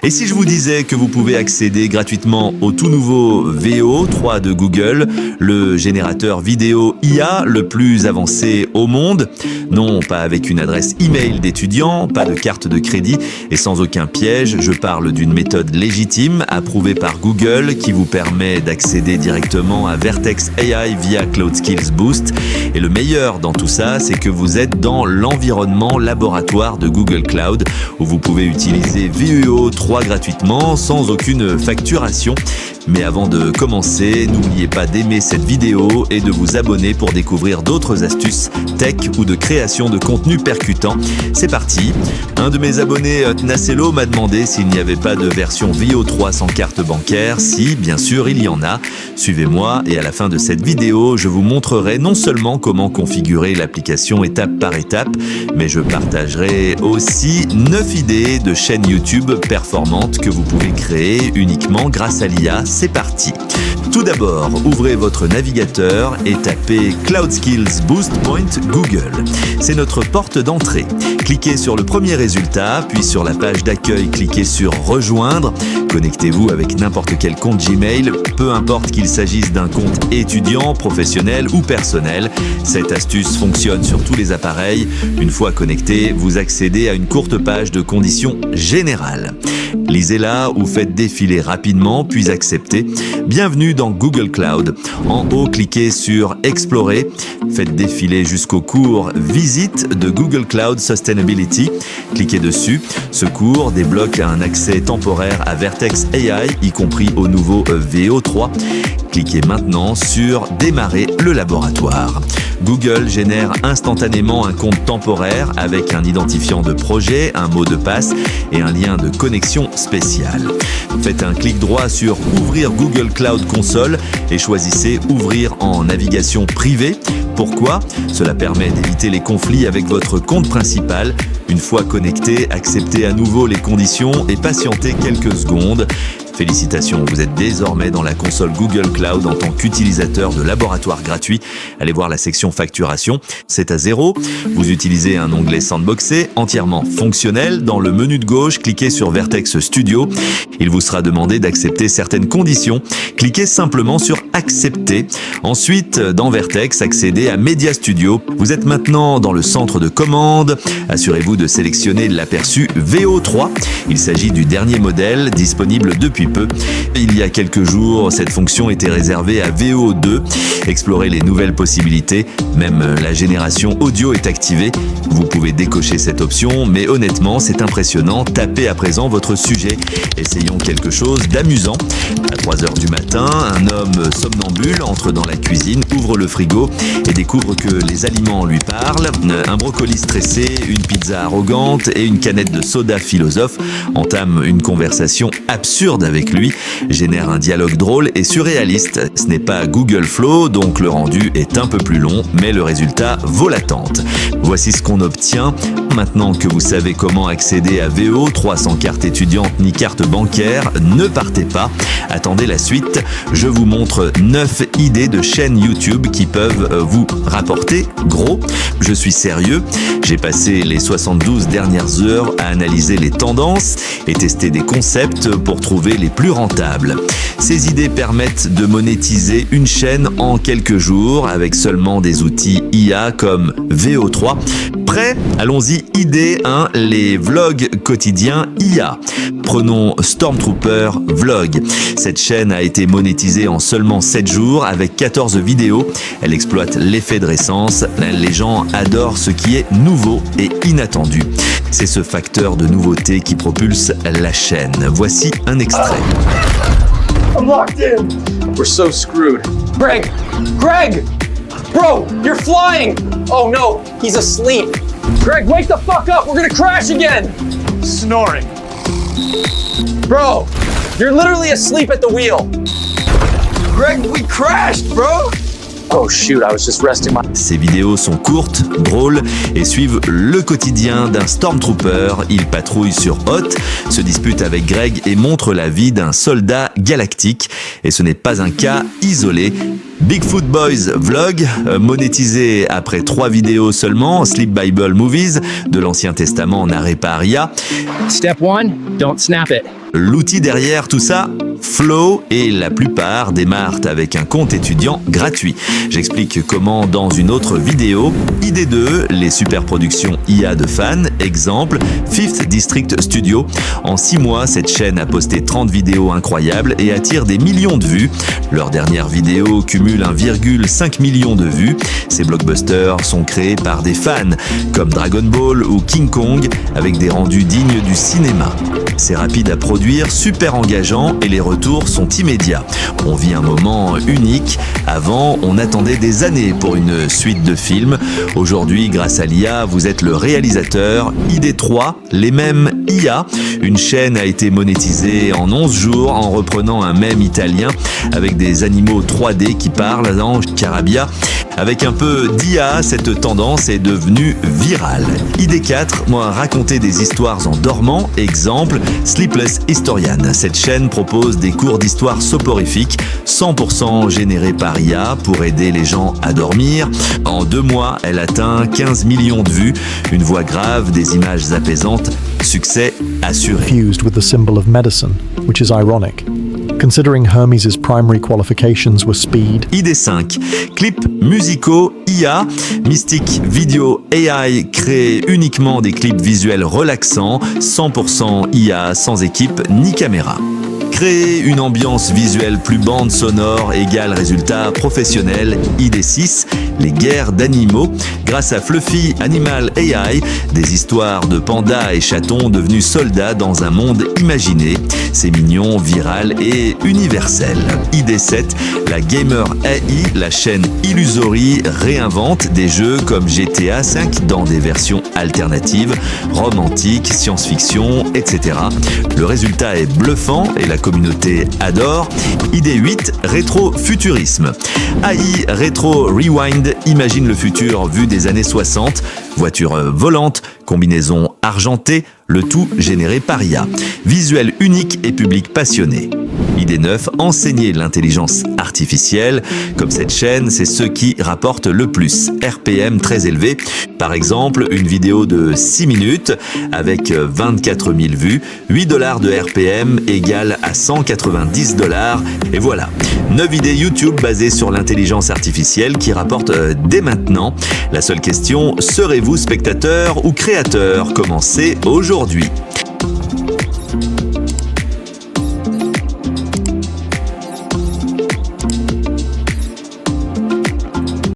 Et si je vous disais que vous pouvez accéder gratuitement au tout nouveau VO3 de Google, le générateur vidéo IA le plus avancé au monde? Non, pas avec une adresse email d'étudiant, pas de carte de crédit et sans aucun piège, je parle d'une méthode légitime, approuvée par Google, qui vous permet d'accéder directement à Vertex AI via Cloud Skills Boost. Et le meilleur dans tout ça, c'est que vous êtes dans l'environnement laboratoire de Google Cloud, où vous pouvez utiliser VO3 gratuitement, sans aucune facturation. Mais avant de commencer, n'oubliez pas d'aimer cette vidéo et de vous abonner pour découvrir d'autres astuces tech ou de création de contenu percutant. C'est parti. Un de mes abonnés, Nacelo, m'a demandé s'il n'y avait pas de version VO3 sans carte bancaire. Si, bien sûr, il y en a. Suivez-moi et à la fin de cette vidéo, je vous montrerai non seulement comment configurer l'application étape par étape, mais je partagerai aussi 9 idées de chaînes YouTube performantes que vous pouvez créer uniquement grâce à l'IA. C'est parti. Tout d'abord, ouvrez votre navigateur et tapez Cloud Skills Boost Point Google. C'est notre porte d'entrée. Cliquez sur le premier résultat, puis sur la page d'accueil, cliquez sur Rejoindre. Connectez-vous avec n'importe quel compte Gmail, peu importe qu'il s'agisse d'un compte étudiant, professionnel ou personnel. Cette astuce fonctionne sur tous les appareils. Une fois connecté, vous accédez à une courte page de conditions générales. Lisez-la ou faites défiler rapidement, puis acceptez. Bienvenue dans Google Cloud. En haut, cliquez sur Explorer. Faites défiler jusqu'au cours Visite de Google Cloud Sustainability. Cliquez dessus. Ce cours débloque un accès temporaire à Vertex AI, y compris au nouveau VO3. Cliquez maintenant sur Démarrer le laboratoire. Google génère instantanément un compte temporaire avec un identifiant de projet, un mot de passe et un lien de connexion spécial. Faites un clic droit sur Ouvrir Google Cloud Console et choisissez Ouvrir en navigation privée. Pourquoi? Cela permet d'éviter les conflits avec votre compte principal. Une fois connecté, acceptez à nouveau les conditions et patientez quelques secondes. Félicitations, vous êtes désormais dans la console Google Cloud en tant qu'utilisateur de laboratoire gratuit. Allez voir la section facturation, c'est à 0. Vous utilisez un onglet sandboxé, entièrement fonctionnel. Dans le menu de gauche, cliquez sur Vertex Studio. Il vous sera demandé d'accepter certaines conditions. Cliquez simplement sur Accepter. Ensuite, dans Vertex, accédez à Media Studio. Vous êtes maintenant dans le centre de commande. Assurez-vous de sélectionner l'aperçu VO3. Il s'agit du dernier modèle disponible depuis peu. Il y a quelques jours, cette fonction était réservée à VO2. Explorez les nouvelles possibilités. Même la génération audio est activée. Vous pouvez décocher cette option, mais honnêtement, c'est impressionnant. Tapez à présent votre sujet. Essayons quelque chose d'amusant. À 3h du matin, un homme somnambule entre dans la cuisine, ouvre le frigo et découvre que les aliments lui parlent. Un brocoli stressé, une pizza arrogante et une canette de soda philosophe entament une conversation absurde avec lui, génère un dialogue drôle et surréaliste. Ce n'est pas Google Flow, donc le rendu est un peu plus long, mais le résultat vaut l'attente. Voici ce qu'on obtient. Maintenant que vous savez comment accéder à VO3 sans carte étudiante ni carte bancaire, ne partez pas. Attendez la suite. Je vous montre 9 idées de chaînes YouTube qui peuvent vous rapporter gros. Je suis sérieux. J'ai passé les 72 dernières heures à analyser les tendances et tester des concepts pour trouver les plus rentables. Ces idées permettent de monétiser une chaîne en quelques jours avec seulement des outils IA comme VO3. Prêt? Allons-y. Idée 1, les vlogs quotidiens IA. Prenons Stormtrooper Vlog. Cette chaîne a été monétisée en seulement 7 jours avec 14 vidéos. Elle exploite l'effet de récence. Les gens adorent ce qui est nouveau et inattendu. C'est ce facteur de nouveauté qui propulse la chaîne. Voici un extrait. I'm locked in. We're so screwed. Greg! Greg! Bro, you're flying! Oh no, he's asleep. Greg, wake the fuck up! We're gonna crash again! Snoring. Bro, you're literally asleep at the wheel. Greg, we crashed, bro! Oh shoot, I was just resting my... Ces vidéos sont courtes, drôles et suivent le quotidien d'un Stormtrooper. Il patrouille sur Hoth, se dispute avec Greg et montre la vie d'un soldat galactique. Et ce n'est pas un cas isolé. Bigfoot Boys Vlog, monétisé après 3 vidéos seulement, Sleep Bible Movies, de l'Ancien Testament narré par IA. Step 1, don't snap it. L'outil derrière tout ça, Flow, et la plupart démarrent avec un compte étudiant gratuit. J'explique comment dans une autre vidéo. ID2, les superproductions IA de fans. Exemple, Fifth District Studio. En 6 mois, cette chaîne a posté 30 vidéos incroyables et attire des millions de vues. Leur dernière vidéo cumule 1,5 million de vues. Ces blockbusters sont créés par des fans, comme Dragon Ball ou King Kong, avec des rendus dignes du cinéma. C'est rapide à produire, super engageant et les retours sont immédiats. On vit un moment unique. Avant, on attendait des années pour une suite de films. Aujourd'hui, grâce à l'IA, vous êtes le réalisateur. ID3, les mêmes IA. Une chaîne a été monétisée en 11 jours en reprenant un mème italien avec des animaux 3D qui parlent dans Carabia. Avec un peu d'IA, cette tendance est devenue virale. ID4, moi, raconter des histoires en dormant. Exemple, Sleepless Historian. Cette chaîne propose des cours d'histoire soporifiques, 100% générés par IA pour aider les gens à dormir. En 2 mois, elle atteint 15 millions de vues. Une voix grave, des images apaisantes. Succès assuré. Fused with the symbol of medicine, which is ironic, considering Hermes' primary qualifications were speed. ID5, clips musicaux IA, Mystic Video AI crée uniquement des clips visuels relaxants, 100% IA sans équipe ni caméra. Créer une ambiance visuelle plus bande sonore égale résultat professionnel. ID6, les guerres d'animaux. Grâce à Fluffy Animal AI, des histoires de pandas et chatons devenus soldats dans un monde imaginé. C'est mignon, viral et universel. ID7, la Gamer AI, la chaîne Illusory réinvente des jeux comme GTA V dans des versions alternatives, romantiques, science-fiction, etc. Le résultat est bluffant et la communauté adore. ID8, rétro-futurisme. AI Retro Rewind imagine le futur vu des années 60. Voiture volante, combinaison argentée, le tout généré par IA. Visuel unique et public passionné. ID9, enseigner l'intelligence artificielle. Comme cette chaîne, c'est ce qui rapporte le plus. RPM très élevé. Par exemple, une vidéo de 6 minutes avec 24 000 vues. 8 $ de RPM égale à 190 $. Et voilà, 9 idées YouTube basées sur l'intelligence artificielle qui rapportent dès maintenant. La seule question, serez-vous spectateur ou créateur? Commencez aujourd'hui.